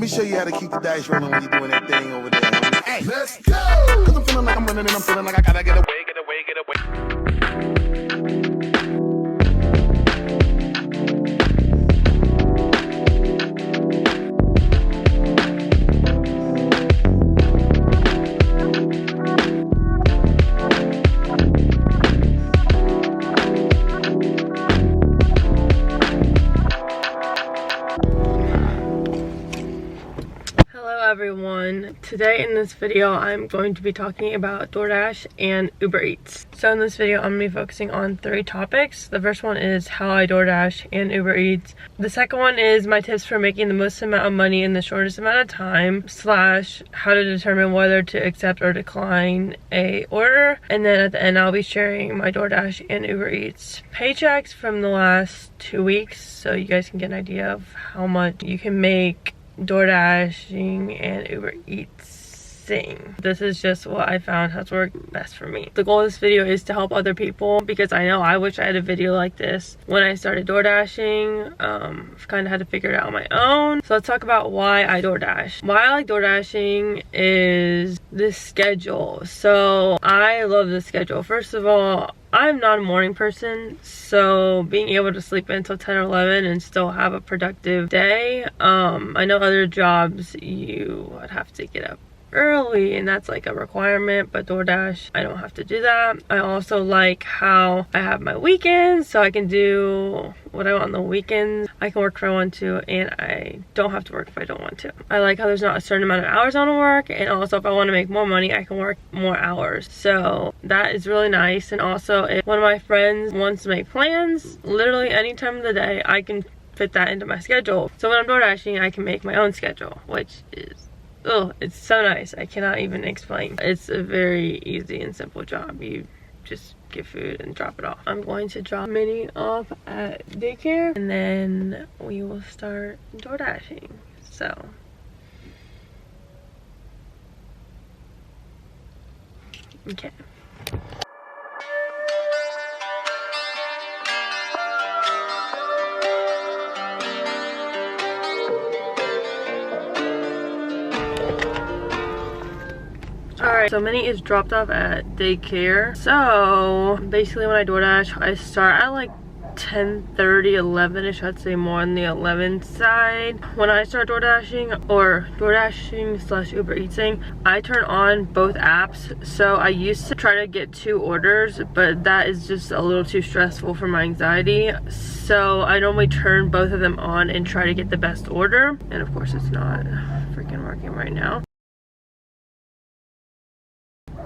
me show you how to keep the dice rolling when you're doing that thing over there. Hey, let's go! Cause I'm feeling like I'm running and I'm feeling like I gotta get away, get away, get away. Everyone, today in this video I'm going to be talking about DoorDash and Uber Eats. So in this video I'm going to be focusing on 3 topics. The first one is how I DoorDash and Uber Eats. The second one is my tips for making the most amount of money in the shortest amount of time / how to determine whether to accept or decline a order. And then at the end I'll be sharing my DoorDash and Uber Eats paychecks from the last 2 weeks, so you guys can get an idea of how much you can make DoorDashing and Uber Eatsing. This is just what I found has worked best for me. The goal of this video is to help other people, because I know I wish I had a video like this when I started DoorDashing. I've kind of had to figure it out on my own. So let's talk about why I DoorDash. Why I like DoorDashing is the schedule. So I love the schedule. First of all, I'm not a morning person, so being able to sleep until 10 or 11 and still have a productive day. I know other jobs you would have to get up early and that's like a requirement, but DoorDash, I don't have to do that. I also like how I have my weekends, so I can do what I want on the weekends. I can work if I want to, and I don't have to work if I don't want to. I like how there's not a certain amount of hours I want to work, and also if I want to make more money, I can work more hours. So that is really nice. And also if one of my friends wants to make plans, literally any time of the day, I can fit that into my schedule. So when I'm DoorDashing, I can make my own schedule, which is, oh, it's so nice. I cannot even explain. It's a very easy and simple job. You just get food and drop it off. I'm going to drop Minnie off at daycare and then we will start DoorDashing. So okay. Alright, so Minnie is dropped off at daycare. So basically when I DoorDash, I start at like 10:30, 11ish. I'd say more on the 11 side. When I start DoorDashing or DoorDashing / Uber Eatsing, I turn on both apps. So I used to try to get 2 orders, but that is just a little too stressful for my anxiety. So I normally turn both of them on and try to get the best order. And of course it's not freaking working right now.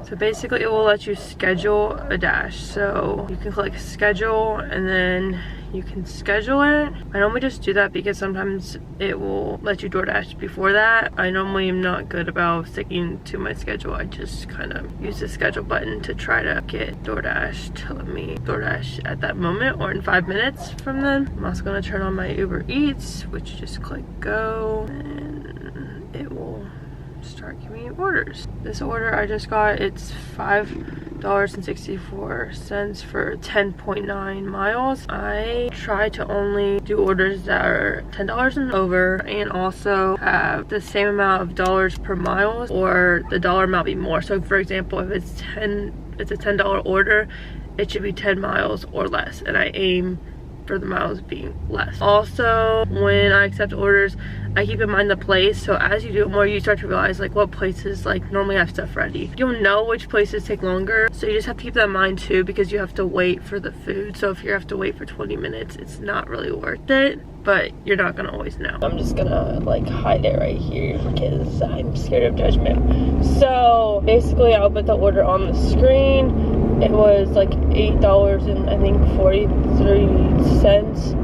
So basically it will let you schedule a dash. So you can click schedule and then you can schedule it. I normally just do that because sometimes it will let you DoorDash before that. I normally am not good about sticking to my schedule. I just kind of use the schedule button to try to get DoorDash to let me DoorDash at that moment or in 5 minutes from then. I'm also going to turn on my Uber Eats, which just click go and it will start giving me orders. This order I just got, it's $5.64 for 10.9 miles. I try to only do orders that are $10 and over and also have the same amount of dollars per mile or the dollar amount be more. So for example, if it's a $10 order, it should be 10 miles or less, and I aim for the miles being less. Also, when I accept orders, I keep in mind the place. So as you do it more, you start to realize like what places like normally have stuff ready. You'll know which places take longer, so you just have to keep that in mind too, because you have to wait for the food. So if you have to wait for 20 minutes, it's not really worth it, but you're not gonna always know. I'm just gonna like hide it right here because I'm scared of judgment. So basically I'll put the order on the screen. It was like $8 and I think 43 cents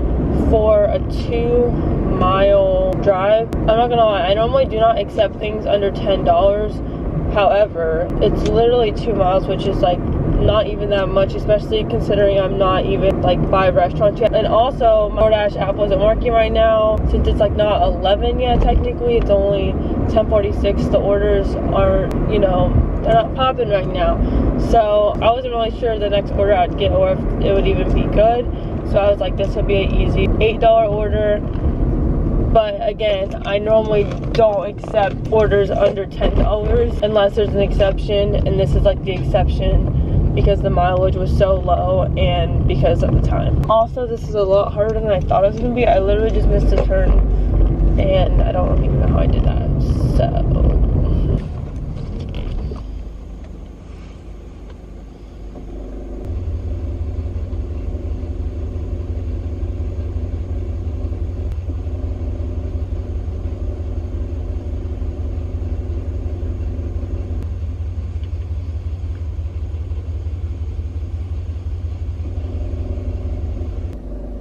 for a 2-mile drive. I'm not gonna lie, I normally do not accept things under $10. However, it's literally 2 miles, which is like not even that much, especially considering I'm not even like by restaurants yet. And also my DoorDash app wasn't working right now since it's like not 11 yet technically. It's only 10:46. The orders aren't, you know, they're not popping right now. So I wasn't really sure the next order I'd get or if it would even be good. So I was like, this would be an easy $8 order. But again, I normally don't accept orders under $10 unless there's an exception, and this is like the exception because the mileage was so low and because of the time. Also, this is a lot harder than I thought it was gonna be. I literally just missed a turn and I don't even know how I did that.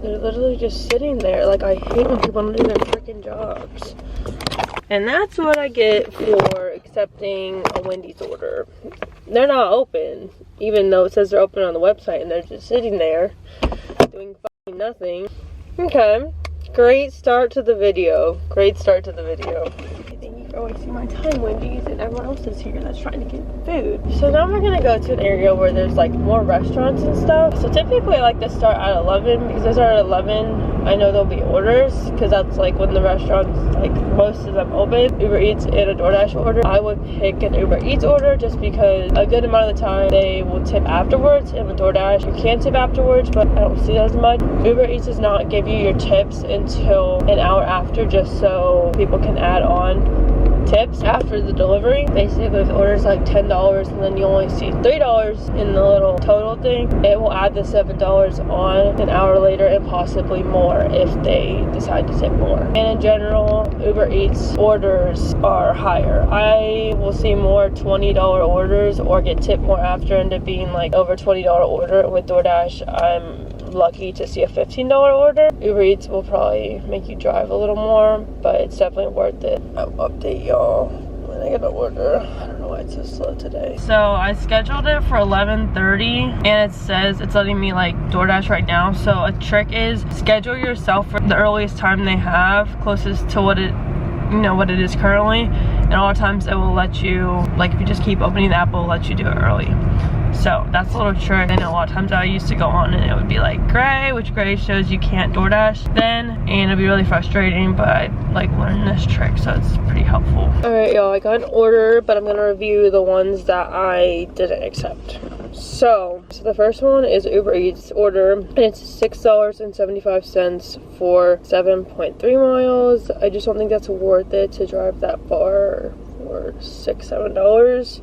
So they're literally just sitting there. Like, I hate when people don't do their freaking jobs. And that's what I get for accepting a Wendy's order. They're not open, even though it says they're open on the website, and they're just sitting there doing fucking nothing. Okay, great start to the video. Great start to the video. Thank you for wasting my time, Wendy's, and everyone else is here that's trying to get food. So now we're gonna go to an area where there's like more restaurants and stuff. So typically I like to start at 11 because I start at 11. I know there'll be orders because that's like when the restaurants, like most of them open. Uber Eats and a Doordash order. I would pick an Uber Eats order just because a good amount of the time they will tip afterwards, and with Doordash you can tip afterwards, but I don't see that as much. Uber Eats does not give you your tips until an hour after, just so people can add on tips after the delivery. Basically, if the order is like $10 and then you only see $3 in the little total thing, it will add the $7 on an hour later and possibly more if they decide to tip more. And in general, Uber Eats orders are higher. I will see more $20 orders or get tipped more after, end up being like over $20 order. With DoorDash, I'm lucky to see a $15 order. Uber Eats will probably make you drive a little more, but it's definitely worth it. I'll update y'all when I get an order. I don't know why it's so slow today. So I scheduled it for 11:30 and it says it's letting me like DoorDash right now. So a trick is schedule yourself for the earliest time they have, closest to what it, you know, what it is currently. And a lot of times it will let you, like if you just keep opening the app, it will let you do it early. So that's a little trick. I know a lot of times I used to go on and it would be like gray, which gray shows you can't DoorDash then, and it'd be really frustrating, but I like learned this trick, so it's pretty helpful. Alright y'all, I got an order, but I'm gonna review the ones that I didn't accept. So the first one is Uber Eats order, and it's $6.75 for 7.3 miles. I just don't think that's worth it to drive that far for $6-7.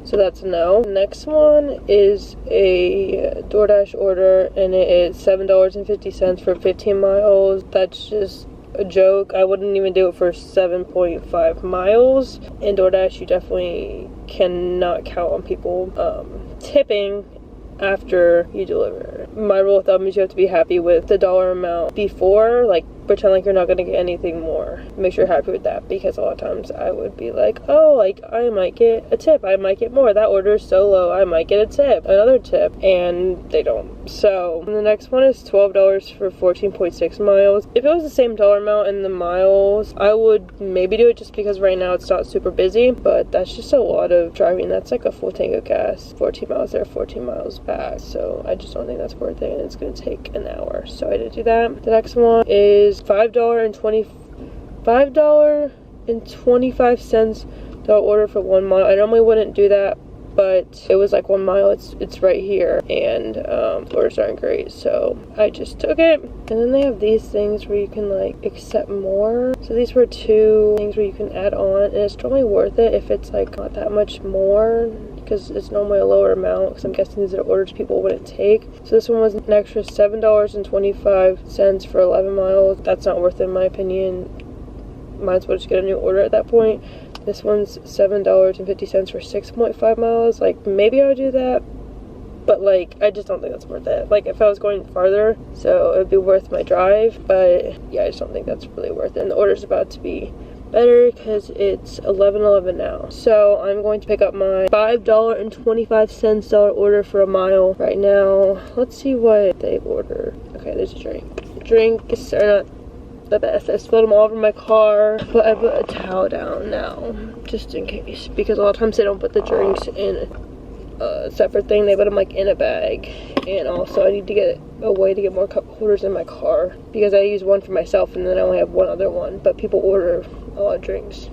So that's a no. Next one is a DoorDash order, and it is $7.50 for 15 miles. That's just a joke. I wouldn't even do it for 7.5 miles. In DoorDash, you definitely cannot count on people tipping after you deliver. My rule of thumb is you have to be happy with the dollar amount before, like pretend like you're not going to get anything more. Make sure you're happy with that, because a lot of times I would be like, oh, like I might get a tip, I might get more, that order is so low, I might get a tip, another tip, and they don't. So the next one is $12 for 14.6 miles. If it was the same dollar amount in the miles, I would maybe do it just because right now it's not super busy, but that's just a lot of driving. That's like a full tank of gas, 14 miles there, 14 miles back. So I just don't think that's worth it, and it's going to take an hour, so I didn't do that. The next one is $5.25 order for 1 mile. I normally wouldn't do that, but it was like 1 mile. It's right here, and orders aren't great, so I just took it. And then they have these things where you can like accept more. So these were 2 things where you can add on, and it's totally worth it if it's like not that much more, because it's normally a lower amount, because I'm guessing these are orders people wouldn't take. So this one was an extra $7.25 for 11 miles. That's not worth it in my opinion. Might as well just get a new order at that point. This one's $7.50 for 6.5 miles. Like, maybe I would do that, but like I just don't think that's worth it. Like if I was going farther, so it would be worth my drive, but yeah, I just don't think that's really worth it. And the order's about to be better because it's 11:11 now. So I'm going to pick up my $5.25 order for a mile right now. Let's see what they order. Okay, there's a drink. Drinks are not the best. I spilled them all over my car, but I put a towel down now just in case, because a lot of times they don't put the drinks in a separate thing. They put them like in a bag. And also I need to get a way to get more cup holders in my car because I use one for myself and then I only have one other one, but people order a lot of drinks.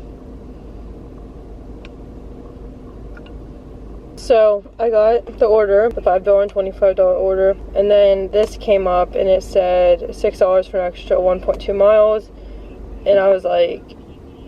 So I got the order, the $5 and $25 order, and then this came up and it said $6 for an extra 1.2 miles, and I was like,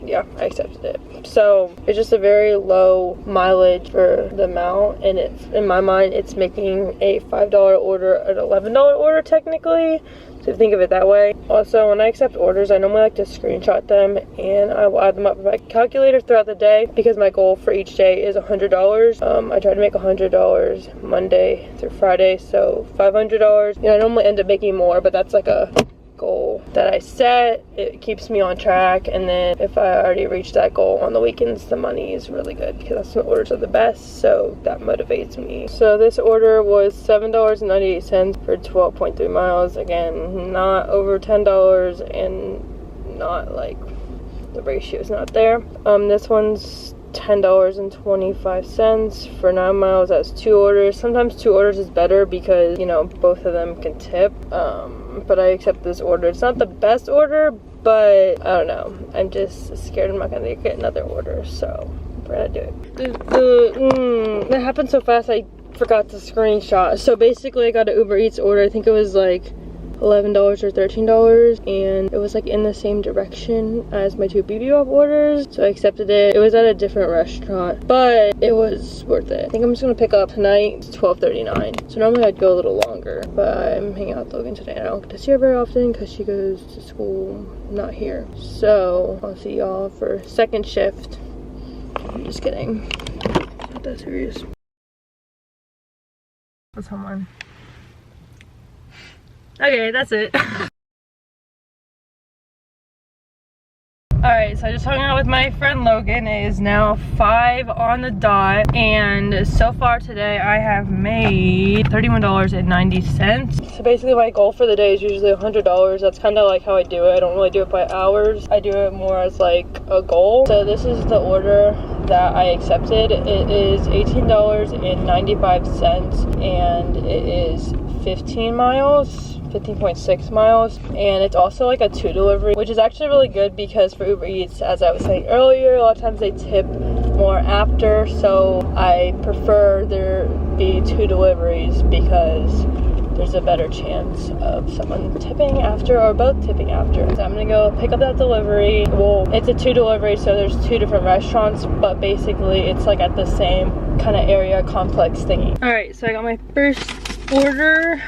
yeah, I accepted it. So it's just a very low mileage for the amount, and it's, in my mind, it's making a $5 order an $11 order technically. So think of it that way. Also, when I accept orders, I normally like to screenshot them and I will add them up in my calculator throughout the day because my goal for each day is $100. I try to make $100 Monday through Friday, so $500. You know, I normally end up making more, but that's like a goal that I set. It keeps me on track, and then if I already reach that goal on the weekends, the money is really good because that's when orders are the best, so that motivates me. So this order was $7.98 for 12.3 miles. Again, not over $10 and not like the ratio is not there. This one's $10.25 for 9 miles. That's 2 orders. Sometimes 2 orders is better because, you know, both of them can tip. But I accept this order. It's not the best order, but I don't know. I'm just scared I'm not gonna get another order, so we're gonna do it. That happened so fast I forgot to screenshot. So basically I got an Uber Eats order. I think it was like $11 or $13, and it was like in the same direction as my 2 BBOP orders, so I accepted it. It was at a different restaurant, but it was worth it. I think I'm just gonna pick up tonight. It's 12:39, so normally I'd go a little longer, but I'm hanging out with Logan today. I don't get to see her very often because she goes to school not here. So I'll see y'all for second shift. I'm just kidding, it's not that serious. What's someone? Okay, that's it. Alright, so I just hung out with my friend Logan. It is now 5 on the dot, and so far today I have made $31.90. So basically my goal for the day is usually $100. That's kind of like how I do it. I don't really do it by hours. I do it more as like a goal. So this is the order that I accepted. It is $18.95, and it is 15 miles. 15.6 miles, and it's also like a 2 delivery, which is actually really good because for Uber Eats, as I was saying earlier, a lot of times they tip more after, so I prefer there be 2 deliveries because there's a better chance of someone tipping after or both tipping after. So I'm gonna go pick up that delivery. Well, it's a 2 delivery, so there's 2 different restaurants, but basically it's like at the same kind of area complex thingy. All right, so I got my first order.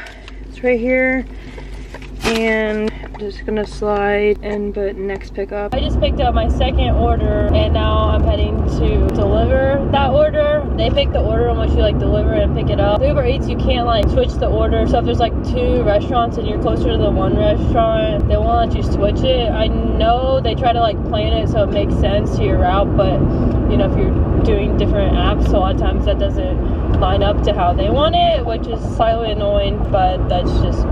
Right here, and I'm just gonna slide and put next pickup. I just picked up my second order, and now I'm heading to deliver that order. They pick the order unless you like deliver and pick it up. Uber Eats, you can't like switch the order, so if there's like 2 restaurants and you're closer to the one restaurant, they won't let you switch it. I know they try to like plan it so it makes sense to your route, but you know, if you're doing different apps, a lot of times that doesn't line up to how they want it, which is slightly annoying, but that's just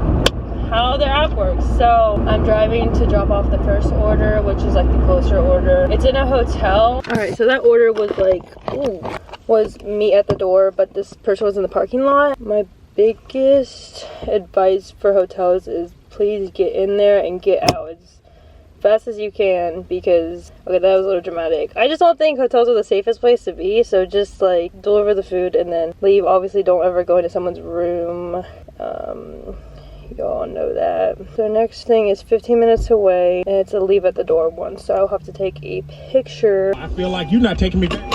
how their app works. So I'm driving to drop off the first order, which is like the closer order. It's in a hotel. All right, so that order was like, was meet at the door, but this person was in the parking lot. My biggest advice for hotels is please get in there and get out as fast as you can, because okay, that was a little dramatic. I just don't think hotels are the safest place to be, so just like deliver the food and then leave. Obviously don't ever go into someone's room. You all know that. So next thing is 15 minutes away, and it's a leave at the door one, so I'll have to take a picture. I feel like you're not taking me back.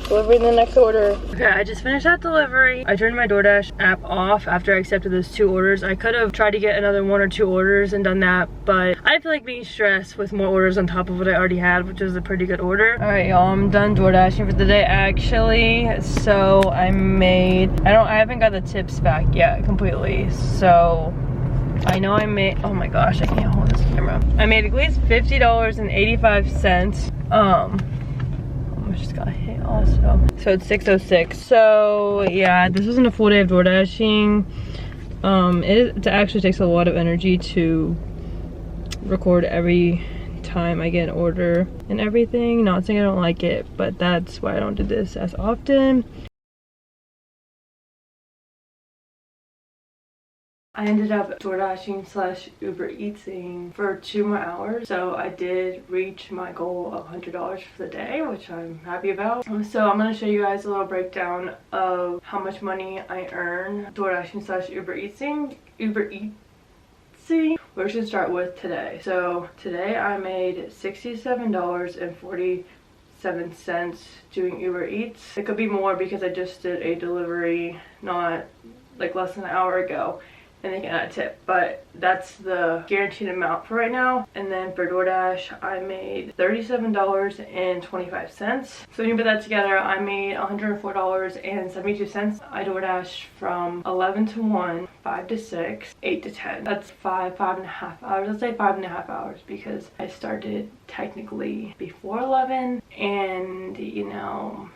Delivering the next order. Okay, I just finished that delivery. I turned my DoorDash app off after I accepted those 2 orders. I could have tried to get another 1 or 2 orders and done that, but I feel like being stressed with more orders on top of what I already had, which was a pretty good order. All right, y'all, I'm done DoorDashing for the day actually. So I haven't got the tips back yet completely. So I know I made, oh my gosh, I can't hold this camera. I made at least $50.85. Just got hit also. So it's 6:06. So yeah, this wasn't a full day of DoorDashing. It actually takes a lot of energy to record every time I get an order and everything. Not saying I don't like it, but that's why I don't do this as often. I ended up DoorDashing slash Uber Eatsing for 2 more hours. So I did reach my goal of $100 for the day, which I'm happy about. So I'm going to show you guys a little breakdown of how much money I earn DoorDashing slash Uber Eatsing. We're just gonna start with today. So today I made $67.47 doing Uber Eats. It could be more because I just did a delivery not like less than an hour ago, and they can add a tip, but that's the guaranteed amount for right now. And then for DoorDash, I made $37.25. So when you put that together, I made $104.72. I DoorDash from 11 to 1, 5 to 6, 8 to 10. That's 5.5 hours. Let's say 5.5 hours because I started technically before 11, and you know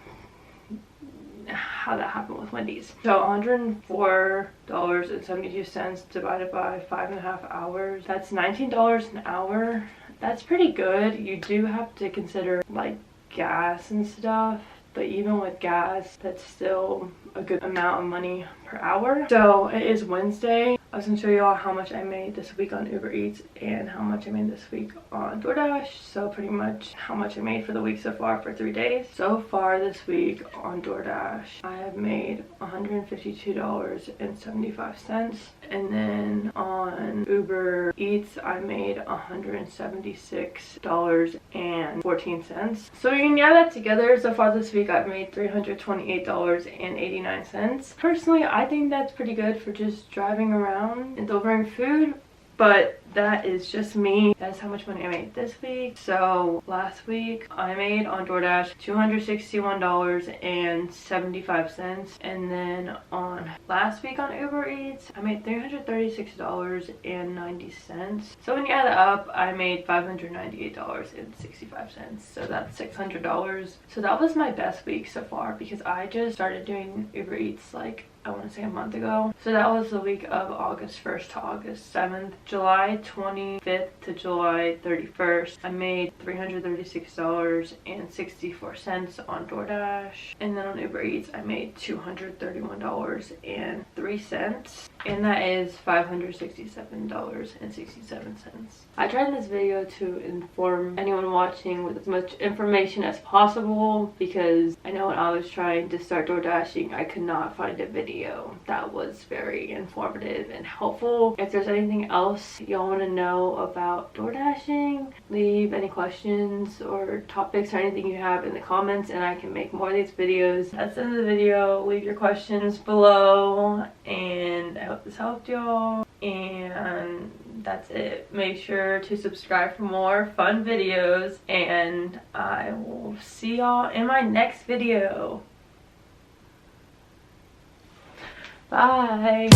how that happened with Wendy's. So $104.72 divided by 5.5 hours, that's $19 an hour. That's pretty good. You do have to consider like gas and stuff, but even with gas, that's still a good amount of money per hour. So it is Wednesday. I was gonna show you all how much I made this week on Uber Eats and how much I made this week on DoorDash. So pretty much how much I made for the week so far for 3 days. So far this week on DoorDash, I have made $152.75. And then on Uber Eats, I made $176.14. So you can add that together. So far this week, I've made $328.89. Personally, I think that's pretty good for just driving around and delivering food, but that is just me. That's how much money I made this week. So last week I made on DoorDash $261.75, and then on last week on Uber Eats I made $336.90. So when you add it up, I made $598.65. So that's $600. So that was my best week so far because I just started doing Uber Eats like I want to say a month ago. So that was the week of August 1st to August 7th. July 25th to July 31st, I made $336.64 on DoorDash. And then on Uber Eats, I made $231.03. And that is $567.67. I tried this video to inform anyone watching with as much information as possible because I know when I was trying to start DoorDashing, I could not find a video that was very informative and helpful. If there's anything else y'all want to know about DoorDashing, leave any questions or topics or anything you have in the comments and I can make more of these videos. That's the end of the video. Leave your questions below and I hope this helped y'all, and that's it. Make sure to subscribe for more fun videos and I will see y'all in my next video. Bye.